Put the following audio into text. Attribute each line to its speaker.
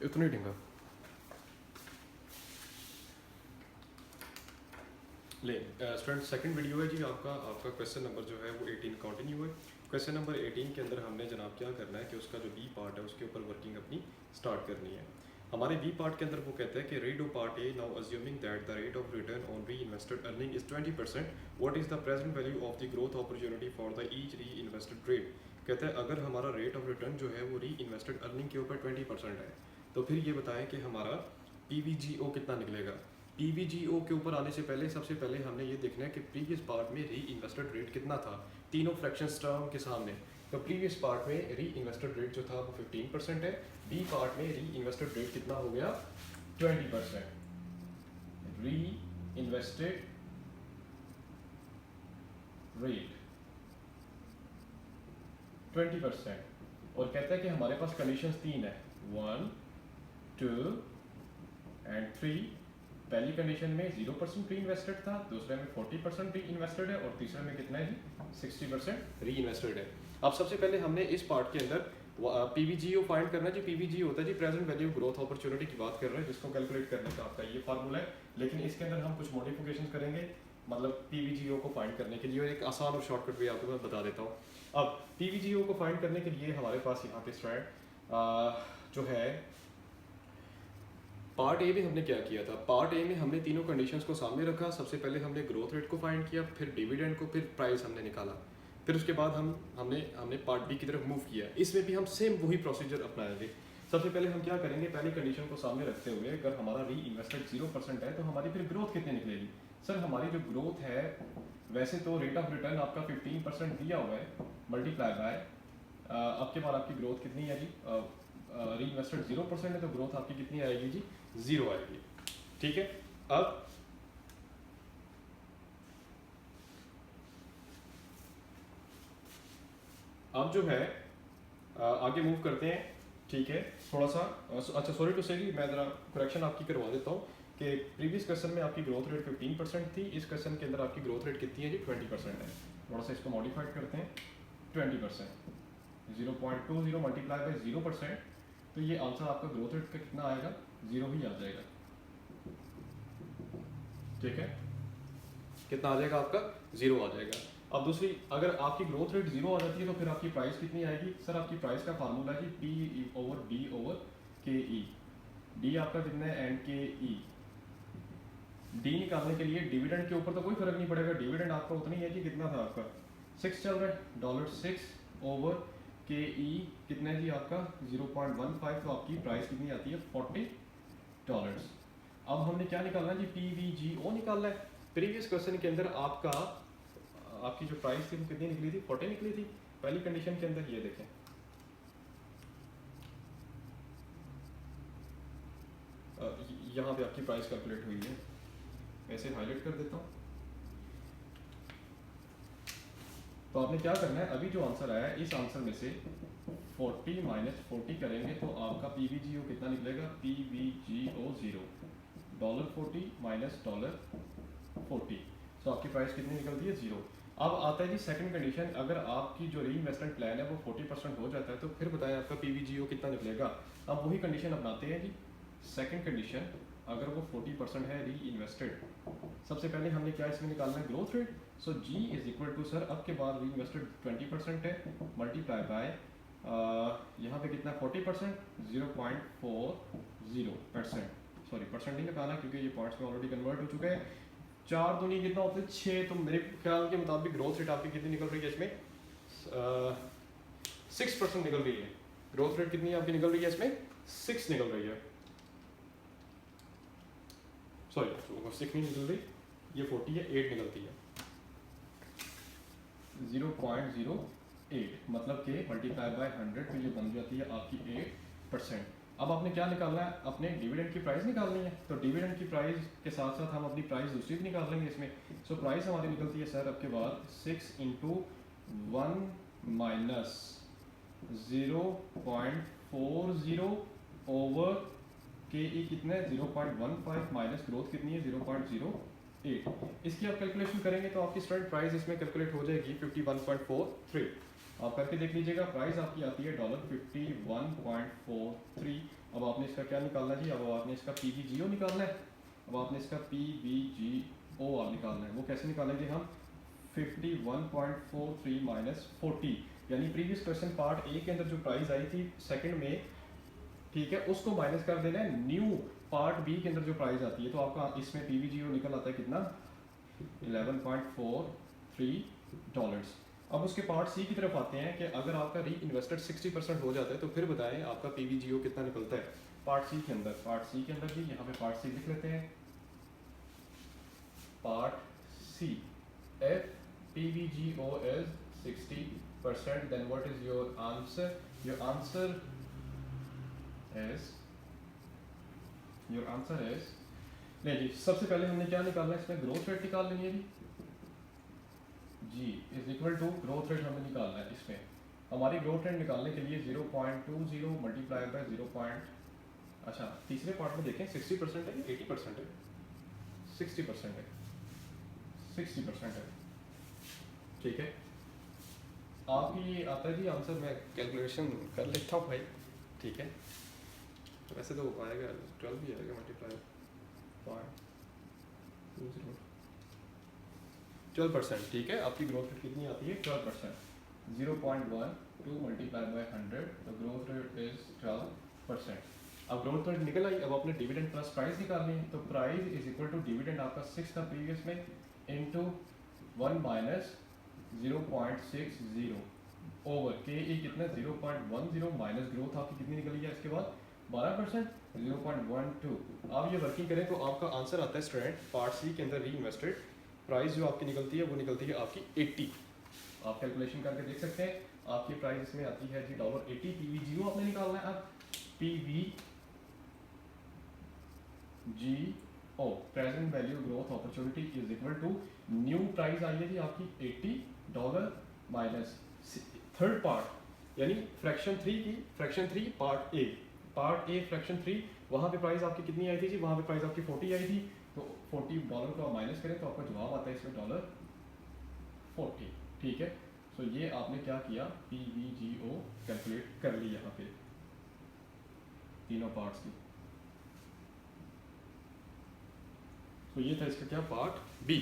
Speaker 1: इतना ही ढंगा ले स्टूडेंट सेकंड वीडियो है जी आपका आपका क्वेश्चन नंबर जो है वो 18 कंटिन्यू है। क्वेश्चन नंबर 18 के अंदर हमने जनाब क्या करना है कि उसका जो बी पार्ट है उसके ऊपर वर्किंग अपनी स्टार्ट करनी है। हमारे बी पार्ट के अंदर वो कहता है कि read part A now assuming that the rate of return on री invested earning is 20%, what is the present value of the growth opportunity for the each री इन्वेस्टेड रेट। कहता है अगर हमारा रेट ऑफ रिटर्न जो है वो री इन्वेस्टेड अर्निंग के ऊपर 20% है तो फिर ये बताएं कि हमारा PVGO कितना निकलेगा। PVGO के ऊपर आने से पहले सबसे पहले हमने ये देखना है कि प्रीवियस पार्ट में री इन्वेस्टेड रेट कितना था तीनों फ्रैक्शंस टर्म के सामने। तो प्रीवियस पार्ट में री इन्वेस्टेड रेट जो था वो 15% है। बी पार्ट में री इन्वेस्टेड रेट कितना हो गया 20%। री इन्वेस्टेड रेट 20%। और कहता है कि हमारे पास कंडीशंस तीन है 1 2 एंड 3। पहली कंडीशन में 0% री इन्वेस्टेड था, दूसरे में 40% री इन्वेस्टेड है और तीसरे में कितना है जी 60% री इन्वेस्टेड है। अब सबसे पहले हमने इस पार्ट के अंदर PVGO फाइंड करना है जी। PVGO होता है जी प्रेजेंट वैल्यू ग्रोथ अपॉर्चुनिटी की बात कर रहे हैं जिसको कैलकुलेट करने का आपका ये फार्मूला है। लेकिन इसके अंदर हम कुछ मॉडिफिकेशन करेंगे मतलब PVGO को फाइंड करने के लिए, और एक आसान और शॉर्टकट वे आपको मैं बता देता हूँ। अब PVGO को फाइंड करने के लिए हमारे पास यहाँ पे स्टूडेंट जो है पार्ट ए में हमने क्या किया था। पार्ट ए में हमने तीनों कंडीशंस को सामने रखा। सबसे पहले हमने ग्रोथ रेट को फाइंड किया, फिर डिविडेंड को, फिर प्राइस हमने निकाला। फिर उसके बाद हमने पार्ट बी की तरफ मूव किया। इसमें भी हम सेम वही प्रोसीजर अपनाएंगे। सबसे पहले हम क्या करेंगे, पहली कंडीशन को सामने रखते हुए अगर हमारा री इन्वेस्टेड 0% है तो हमारी फिर ग्रोथ कितनी निकलेगी। सर हमारी जो ग्रोथ है वैसे तो रेट ऑफ रिटर्न आपका 15% दिया हुआ है मल्टीप्लाई बाय आपके बाद आपकी ग्रोथ कितनी है जी री इन्वेस्टेड 0% है तो ग्रोथ आपकी कितनी आएगी जी 0 आएगी। ठीक है। अब जो है आगे मूव करते हैं। ठीक है थोड़ा सा अच्छा सॉरी टू से जी मैं ज़रा करेक्शन आपकी करवा देता हूँ कि प्रीवियस क्वेश्चन में आपकी ग्रोथ रेट 15% थी, इस क्वेश्चन के अंदर आपकी ग्रोथ रेट कितनी है जी 20% है। थोड़ा सा इसको मॉडिफाइड करते हैं 20% 0.20 मल्टीप्लाई बाई 0%, तो ये आंसर आपका ग्रोथ रेट का कितना आएगा 0 ही आ जाएगा। ठीक है कितना आ जाएगा आपका 0 आ जाएगा। अब दूसरी अगर आपकी ग्रोथ रेट 0 आ जाती है तो फिर आपकी प्राइस कितनी आएगी। सर आपकी प्राइस का फार्मूला है जी P/D/KE। डी आपका कितना है NKE। डी निकालने के लिए डिविडेंड के ऊपर तो कोई फर्क नहीं पड़ेगा, डिविडेंड आपका उतना ही है कि कितना था आपका 6 चल रहा है $6/KE कितना है जी आपका 0.15, तो आपकी प्राइस कितनी आती है $40। अब हमने क्या निकालना है जी PVGO निकालना है। प्रीवियस क्वेश्चन के अंदर आपकी जो प्राइस थी वो कितनी निकली थी 40 निकली थी पहली कंडीशन के अंदर। ये देखें यहाँ पे आपकी प्राइस कैलकुलेट हुई है, ऐसे हाईलाइट कर देता हूँ। तो आपने क्या करना है, अभी जो आंसर आया है इस आंसर में से 40 माइनस 40 करेंगे तो आपका PVGO कितना निकलेगा PVGO 0 $40 माइनस $40, तो आपकी प्राइस कितनी निकलती है 0। अब आता है जी सेकंड कंडीशन, अगर आपकी जो री इन्वेस्टमेंट प्लान है वो 40% हो जाता है तो फिर बताएं आपका PVGO कितना निकलेगा। अब वही कंडीशन अपनाते हैं जी। सेकंड कंडीशन अगर वो 40% है री इन्वेस्टेड, सबसे पहले हमने क्या इसमें निकालना है growth rate. So G is equal to sir अब के बाद री इन्वेस्टेड 20% है मल्टीप्लाई बाय यहाँ पे कितना 40% 0.40%, सॉरी परसेंट नहीं लगाना क्योंकि ये पॉइंट्स में ऑलरेडी कन्वर्ट हो चुके हैं। 4 दूनी कितना होता है 6, तो मेरे ख्याल के मुताबिक ग्रोथ रेट आपकी कितनी निकल रही है इसमें 6% निकल रही है। ग्रोथ रेट कितनी आपकी निकल रही है इसमें 6 निकल रही है, सॉरी 6 नहीं निकल रही, ये 40 है 8 निकलती है 0.08, मतलब कि मल्टीप्लाई बाय 100 तो ये बन जाती है आपकी 8%। अब आपने क्या निकालना है, अपने डिविडेंड की प्राइस निकालनी है, तो डिविडेंड की प्राइस के साथ साथ हम अपनी प्राइस दूसरी भी निकाल लेंगे इसमें। सो प्राइस हमारी निकलती है सर अब के बाद 6 × 1 माइनस 0.40 ओवर KE कितना है 0.15 माइनस ग्रोथ कितनी है 0.08। इसकी आप कैलकुलेशन करेंगे तो आपकी स्टूडेंट प्राइस इसमें कैलकुलेट हो जाएगी 51.43। आप करके देख लीजिएगा, प्राइस आपकी आती है $51.43। अब आपने इसका क्या निकालना है जी, अब आपने इसका PVGO निकालना है। अब आपने इसका PVGO आप निकालना है। वो कैसे निकालेंगे हम, 51.43 माइनस 40, यानी प्रीवियस क्वेश्चन पार्ट ए के अंदर जो प्राइस आई थी सेकंड में, ठीक है, उसको माइनस कर देना है न्यू पार्ट बी के अंदर जो प्राइस आती है। तो आपका इसमें PVGO निकल आता है कितना, 11.43 डॉलर्स। अब उसके पार्ट सी की तरफ आते हैं कि अगर आपका री इन्वेस्टेड 60% हो जाता है तो फिर बताएं आपका PVGO कितना निकलता है पार्ट सी के अंदर। पार्ट सी के अंदर भी यहाँ पे पार्ट सी लिख लेते हैं, part C, if PVGO is 60%, then what is your answer? Your answer is नहीं जी, सबसे पहले हमने क्या निकालना है, इसमें ग्रोथ रेट निकाल लेनी है G is equal to growth rate हमें निकालना है। इसमें हमारी ग्रोथ रेट निकालने के लिए 0.20 मल्टीप्लाई बाय 0. अच्छा तीसरे पार्ट में देखें 60% है 80% है, 60% है, 60% है, ठीक है। आपकी आता है जी आंसर, मैं कैलकुलेशन कर लेता हूँ भाई, ठीक है। वैसे तो आएगा 12 भी आएगा मल्टीप्लाई 12%, ठीक है। आपकी ग्रोथ रेट कितनी आती है, 12%। 0.12 मल्टीप्लाई बाय 100, तो ग्रोथ रेट इज 12%। अब ग्रोथ रेट निकल आई, अब आपने डिविडेंड प्लस प्राइस निकालनी है। तो price is equal to dividend आपका 6 था प्रीवियस में, इनटू 1 माइनस 0.60 ओवर के ए कितना 0.10 माइनस ग्रोथ आपकी कितनी निकली है इसके बाद 12%, 0.12। आप ये वर्किंग करें तो आपका आंसर आता है स्टूडेंट पार्ट सी के अंदर री इन्वेस्टेड प्राइस जो आपकी निकलती है वो निकलती है आपकी 80। आप कैलकुलेशन करके देख सकते हैं, आपकी प्राइस इसमें आती है जी $80। PVGO आपने निकालना है। अब PVGO present value growth opportunity is equal to new price आई है जी आपकी $80 माइनस थर्ड पार्ट यानी फ्रैक्शन 3 की, fraction 3 part A, part A fraction 3, वहाँ पे प्राइस आपकी कितनी आई थी जी, वहाँ पे प्राइस आपकी 40 आई थी। तो $40 को आप माइनस करें तो आपका जवाब आता है इसमें $40, ठीक है। तो ये आपने क्या किया, PVGO कैलकुलेट कर ली यहाँ पे तीनों पार्ट्स की। तो ये था इसका क्या पार्ट बी।